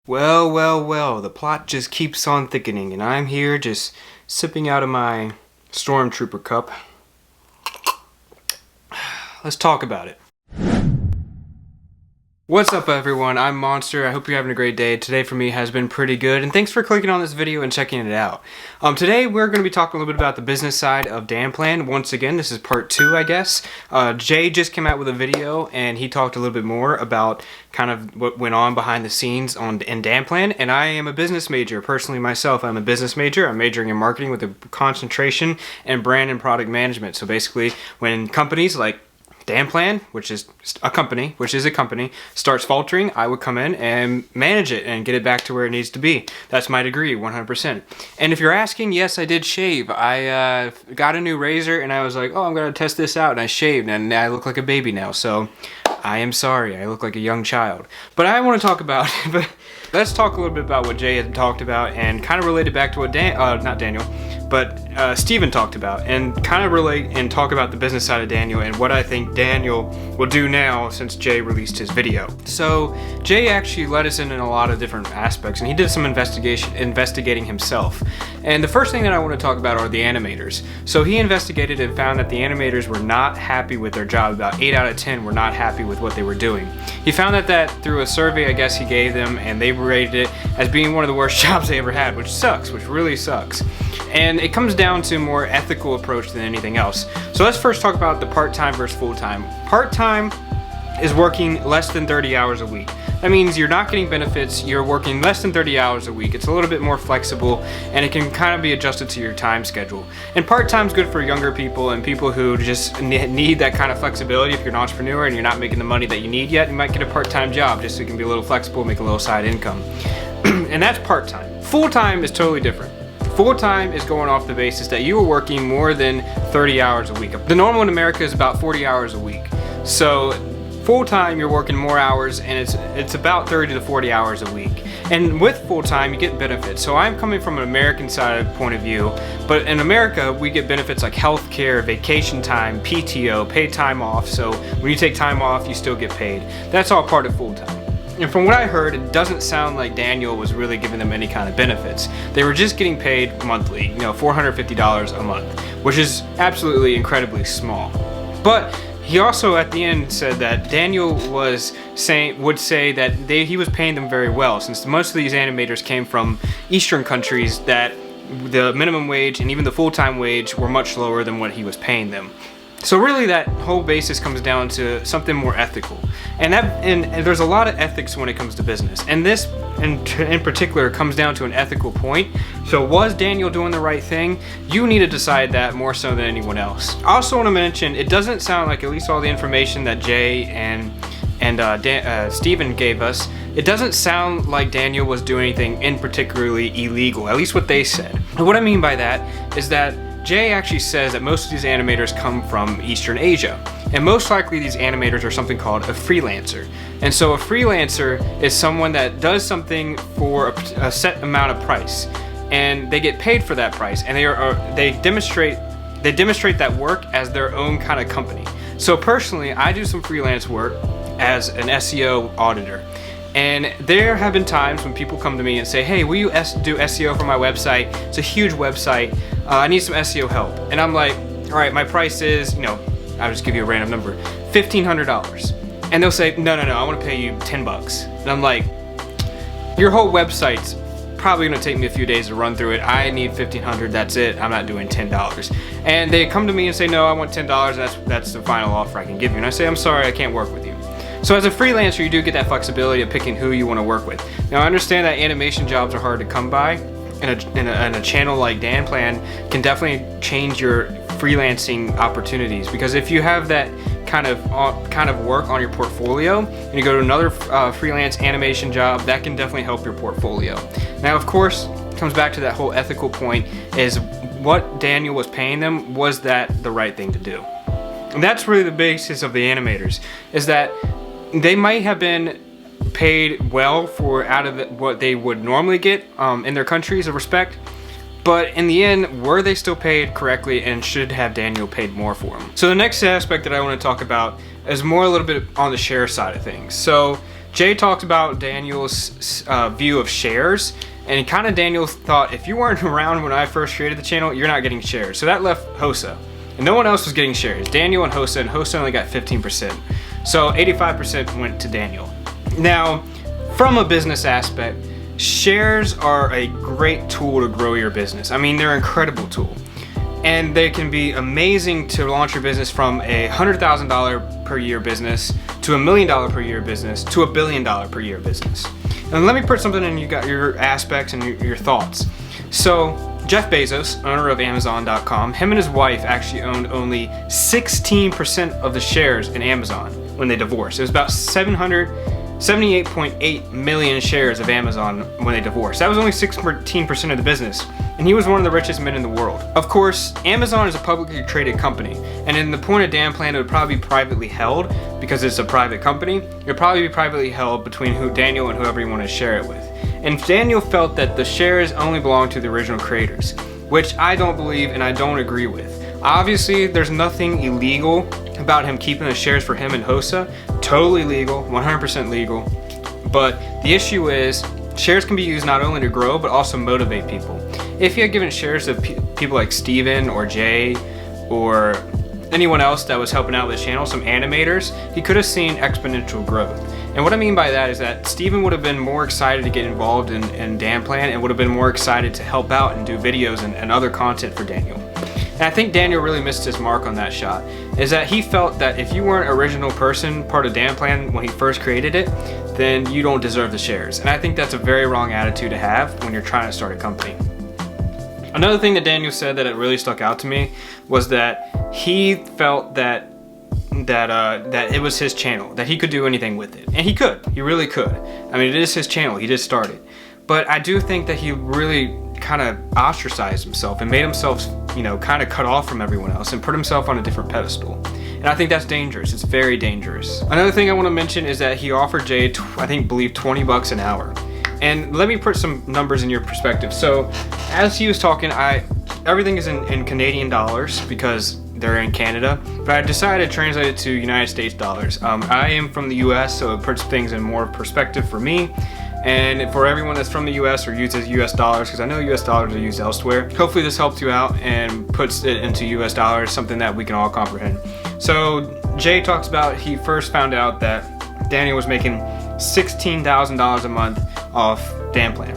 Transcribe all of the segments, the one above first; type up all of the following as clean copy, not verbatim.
Well, well, well, the plot just keeps on thickening, and I'm here just sipping out of my Stormtrooper cup. Let's talk about it. What's up, everyone? I'm Monstur. I hope you're having a great day. Today for me has been pretty good, and thanks for clicking on this video and checking it out. Today we're going to be talking a little bit about the business side of Danplan. Once again, this is part 2, I guess. Jay just came out with a video, and he talked a little bit more about kind of what went on behind the scenes in Danplan, and I am a business major. Personally, myself, I'm a business major. I'm majoring in marketing with a concentration in brand and product management. So basically, when companies like Danplan, which is a company, starts faltering, I would come in and manage it and get it back to where it needs to be. That's my degree, 100%. And if you're asking, yes, I did shave. I got a new razor and I was like, oh, I'm going to test this out. And I shaved and I look like a baby now. So I am sorry. I look like a young child. But I want to talk about, let's talk a little bit about what Jay had talked about and kind of related back to what Steven talked about, and kind of relate and talk about the business side of Daniel and what I think Daniel will do now since Jay released his video. So Jay actually let us in a lot of different aspects, and he did some investigating himself. And the first thing that I want to talk about are the animators. So he investigated and found that the animators were not happy with their job. About 8 out of 10 were not happy with what they were doing. He found that through a survey, I guess he gave them, and they rated it as being one of the worst jobs they ever had, which really sucks. And it comes down to a more ethical approach than anything else. So let's first talk about the part-time versus full-time. Part-time is working less than 30 hours a week. That means you're not getting benefits, you're working less than 30 hours a week. It's a little bit more flexible, and it can kind of be adjusted to your time schedule. And part-time is good for younger people and people who just need that kind of flexibility. If you're an entrepreneur and you're not making the money that you need yet, you might get a part-time job just so you can be a little flexible, make a little side income. And that's part-time. Full-time is totally different. Full-time is going off the basis that you are working more than 30 hours a week. The normal in America is about 40 hours a week. So full-time, you're working more hours, and it's about 30 to 40 hours a week. And with full-time, you get benefits. So I'm coming from an American side point of view, but in America, we get benefits like healthcare, vacation time, PTO, paid time off. So when you take time off, you still get paid. That's all part of full-time. And from what I heard, it doesn't sound like Daniel was really giving them any kind of benefits. They were just getting paid monthly, $450 a month, which is absolutely incredibly small. But he also at the end said that Daniel would say that he was paying them very well, since most of these animators came from Eastern countries that the minimum wage and even the full-time wage were much lower than what he was paying them. So really that whole basis comes down to something more ethical. And there's a lot of ethics when it comes to business. And this in particular comes down to an ethical point. So was Daniel doing the right thing? You need to decide that more so than anyone else. I also want to mention, it doesn't sound like, at least all the information that Jay and Steven gave us, it doesn't sound like Daniel was doing anything in particularly illegal, at least what they said. And what I mean by that is that Jay actually says that most of these animators come from Eastern Asia, and most likely these animators are something called a freelancer. And so a freelancer is someone that does something for a set amount of price, and they get paid for that price, and they demonstrate that work as their own kind of company. So personally, I do some freelance work as an SEO auditor. And there have been times when people come to me and say, hey, will you do SEO for my website? It's a huge website. I need some SEO help. And I'm like, all right, my price is, I'll just give you a random number, $1,500. And they'll say, no, I want to pay you $10. And I'm like, your whole website's probably going to take me a few days to run through it. I need $1,500. That's it. I'm not doing $10. And they come to me and say, no, I want $10. That's the final offer I can give you. And I say, I'm sorry, I can't work with you. So as a freelancer, you do get that flexibility of picking who you want to work with. Now I understand that animation jobs are hard to come by, and a channel like Danplan can definitely change your freelancing opportunities, because if you have that kind of work on your portfolio and you go to another freelance animation job, that can definitely help your portfolio. Now of course, it comes back to that whole ethical point, is what Daniel was paying them, was that the right thing to do? And that's really the basis of the animators, is that they might have been paid well for what they would normally get in their countries of respect, but in the end, were they still paid correctly, and should have Daniel paid more for them? So the next aspect that I want to talk about is more a little bit on the share side of things. So Jay talked about Daniel's view of shares, and kind of Daniel thought, if you weren't around when I first created the channel, you're not getting shares. So that left Hossa, and no one else was getting shares. Daniel and Hossa only got 15%. So 85% went to Daniel. Now, from a business aspect, shares are a great tool to grow your business. I mean, they're an incredible tool. And they can be amazing to launch your business from a $100,000 per year business to $1 million per year business to $1 billion per year business. And let me put something in your aspects and your thoughts. So Jeff Bezos, owner of Amazon.com, him and his wife actually owned only 16% of the shares in Amazon when they divorced. It was about 78.8 million shares of Amazon when they divorced. That was only 16% of the business, and he was one of the richest men in the world. Of course, Amazon is a publicly traded company, and in the point of Danplan, it would probably be privately held because it's a private company. It would probably be privately held between Daniel and whoever you want to share it with. And Daniel felt that the shares only belong to the original creators, which I don't believe and I don't agree with. Obviously, there's nothing illegal about him keeping the shares for him and Hossa. Totally legal, 100% legal. But the issue is, shares can be used not only to grow, but also motivate people. If he had given shares to people like Steven or Jay or anyone else that was helping out with the channel, some animators, he could have seen exponential growth. And what I mean by that is that Steven would have been more excited to get involved in Danplan and would have been more excited to help out and do videos and other content for Daniel. And I think Daniel really missed his mark on that shot, is that he felt that if you weren't an original person, part of Danplan when he first created it, then you don't deserve the shares. And I think that's a very wrong attitude to have when you're trying to start a company. Another thing that Daniel said that it really stuck out to me was that he felt that it was his channel, that he could do anything with it. And he could, he really could. I mean, it is his channel, he just started. But I do think that he really kind of ostracized himself and made himself, you know, kind of cut off from everyone else and put himself on a different pedestal. And I think that's dangerous. It's very dangerous. Another thing I want to mention is that he offered Jay, I believe $20 an hour. And let me put some numbers in your perspective. So as he was talking, everything is in Canadian dollars because they're in Canada, but I decided to translate it to United States dollars. I am from the US, so it puts things in more perspective for me. And for everyone that's from the US or uses US dollars, because I know US dollars are used elsewhere, hopefully this helps you out and puts it into US dollars, something that we can all comprehend. So Jay talks about he first found out that Daniel was making $16,000 a month off Danplan.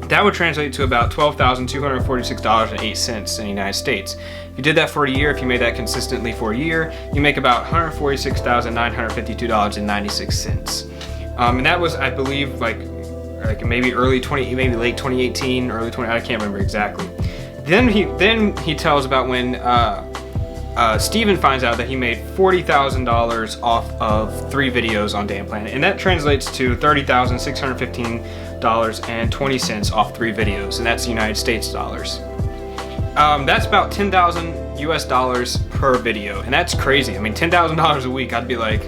That would translate to about $12,246.08 in the United States. If you did that for a year, if you made that consistently for a year, you make about $146,952.96. And that was, I believe, like maybe late 2018, early 20. I can't remember exactly. Then he tells about when Steven finds out that he made $40,000 off of 3 videos on Danplan, and that translates to $30,615.20 off 3 videos, and that's United States dollars. That's about $10,000 US dollars per video, and that's crazy. I mean, $10,000 a week, I'd be like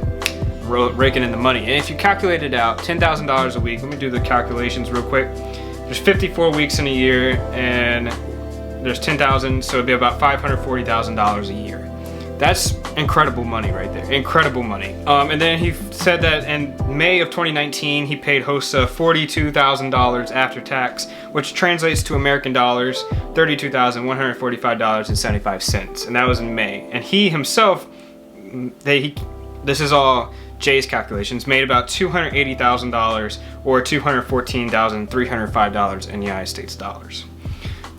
raking in the money. And if you calculate it out, $10,000 a week, let me do the calculations real quick. There's 54 weeks in a year, and there's 10,000, so it'd be about $540,000 a year. That's incredible money right there, incredible money. And then he said that in May of 2019, he paid Hossa $42,000 after tax, which translates to American dollars, $32,145.75. And that was in May. And he himself, this is all Jay's calculations, made about $280,000 or $214,305 in United States dollars.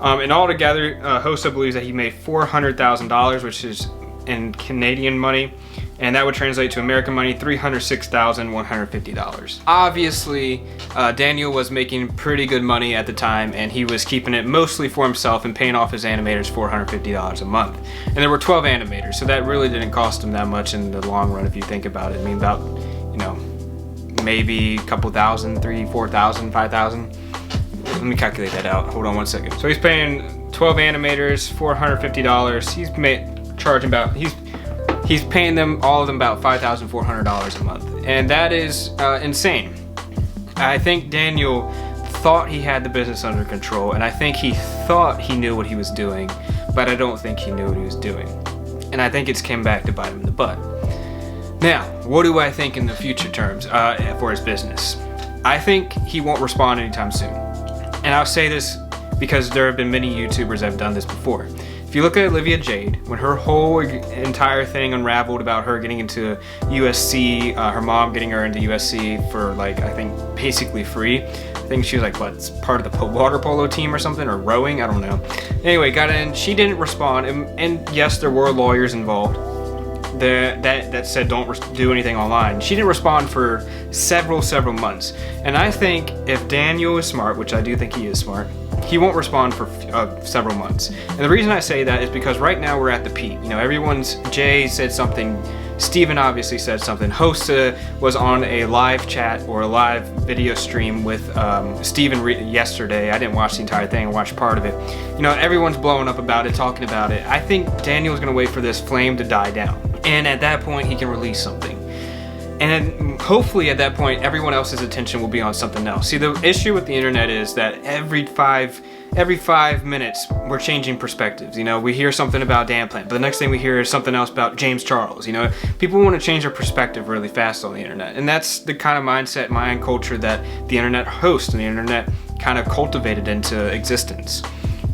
And altogether, Hossa believes that he made $400,000, which is in Canadian money, and that would translate to American money, $306,150. Obviously, Daniel was making pretty good money at the time, and he was keeping it mostly for himself and paying off his animators $450 a month. And there were 12 animators, so that really didn't cost him that much in the long run if you think about it. I mean, about, you know, maybe a couple thousand, 3,000, 4,000, 5,000. Let me calculate that out. Hold on one second. So he's paying 12 animators $450. He's paying them, all of them, about $5,400 a month, and that is insane. I think Daniel thought he had the business under control, and I think he thought he knew what he was doing, but I don't think he knew what he was doing, and I think it's came back to bite him in the butt. Now, what do I think in the future terms for his business? I think he won't respond anytime soon. And I'll say this because there have been many YouTubers that have done this before. If you look at Olivia Jade, when her whole entire thing unraveled about her getting into USC, her mom getting her into USC for like, I think basically free. I think she was like, what, part of the water polo team or something, or rowing, I don't know. Anyway, got in, she didn't respond, and yes, there were lawyers involved that said don't do anything online. She didn't respond for several months. And I think if Daniel is smart, which I do think he is smart, he won't respond for several months. And the reason I say that is because right now we're at the peak. You know, Jay said something, Steven obviously said something, Hosta was on a live chat or a live video stream with Steven yesterday. I didn't watch the entire thing, I watched part of it. You know, everyone's blowing up about it, talking about it. I think Daniel's gonna wait for this flame to die down. And at that point, he can release something. And hopefully at that point, everyone else's attention will be on something else. See, the issue with the internet is that every five minutes, we're changing perspectives. You know, we hear something about Danplan, but the next thing we hear is something else about James Charles. You know, people want to change their perspective really fast on the internet. And that's the kind of mindset, mind culture that the internet hosts and the internet kind of cultivated into existence.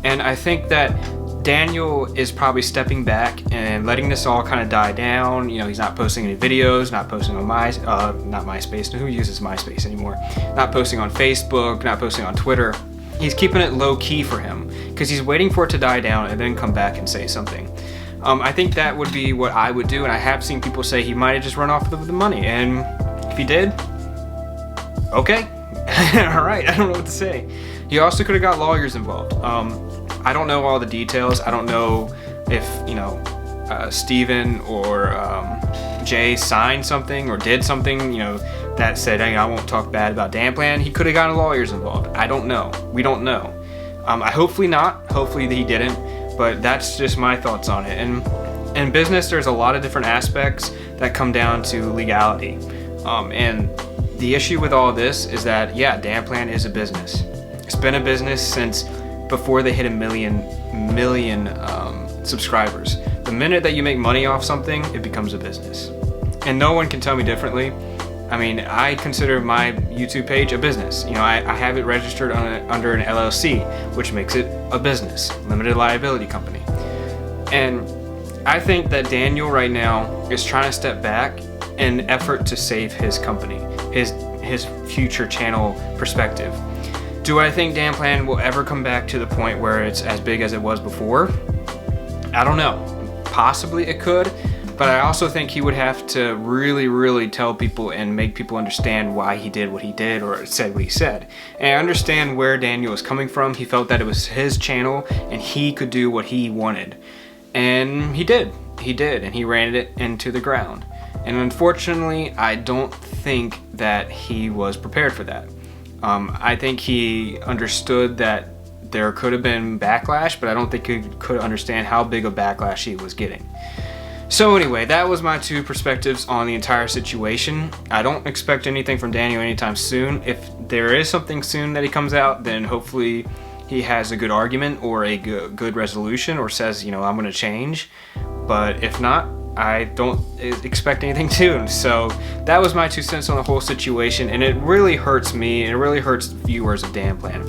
And I think that Daniel is probably stepping back and letting this all kind of die down. You know, he's not posting any videos, not posting on not MySpace, who uses MySpace anymore? Not posting on Facebook, not posting on Twitter. He's keeping it low key for him because he's waiting for it to die down and then come back and say something. I think that would be what I would do, and I have seen people say he might have just run off with the money, and if he did, okay. All right, I don't know what to say. He also could have got lawyers involved. I don't know all the details. I don't know if, you know, Steven or Jay signed something or did something, you know, that said, hey, I won't talk bad about Danplan. He could have gotten lawyers involved. I don't know. We don't know. Hopefully not. Hopefully he didn't. But that's just my thoughts on it. And in business, there's a lot of different aspects that come down to legality. And the issue with all this is that, yeah, Danplan is a business. It's been a business since before they hit a million subscribers. The minute that you make money off something, it becomes a business. And no one can tell me differently. I mean, I consider my YouTube page a business. You know, I have it registered under an LLC, which makes it a business, limited liability company. And I think that Daniel right now is trying to step back in an effort to save his company, his future channel perspective. Do I think Danplan will ever come back to the point where it's as big as it was before? I don't know. Possibly it could, but I also think he would have to really tell people and make people understand why he did what he did or said what he said. And I understand where Daniel is coming from. He felt that it was his channel and he could do what he wanted. And he did. He did, and he ran it into the ground. And unfortunately, I don't think that he was prepared for that. I think he understood that there could have been backlash, but I don't think he could understand how big a backlash he was getting. So anyway, that was my two perspectives on the entire situation. I don't expect anything from Daniel anytime soon. If there is something soon that he comes out, then hopefully he has a good argument or a good resolution or says, you know, I'm going to change. But if not, I don't expect anything soon. So that was my 2 cents on the whole situation, and it really hurts me and it really hurts viewers of Danplan.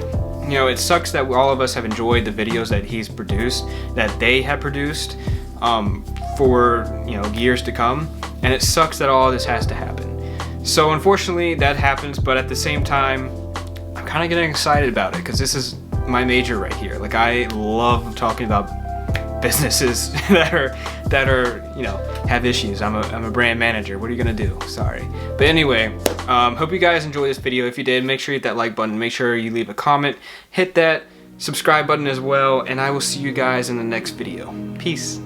You know, it sucks that all of us have enjoyed the videos that he's produced, that they have produced for, you know, years to come, and it sucks that all this has to happen. So unfortunately that happens, but at the same time I'm kind of getting excited about it because this is my major right here. Like, I love talking about businesses that are you know, have issues. I'm a brand manager. What are you gonna do? Sorry. But anyway, hope you guys enjoyed this video. If you did, make sure you hit that like button, make sure you leave a comment, hit that subscribe button as well, and I will see you guys in the next video. Peace.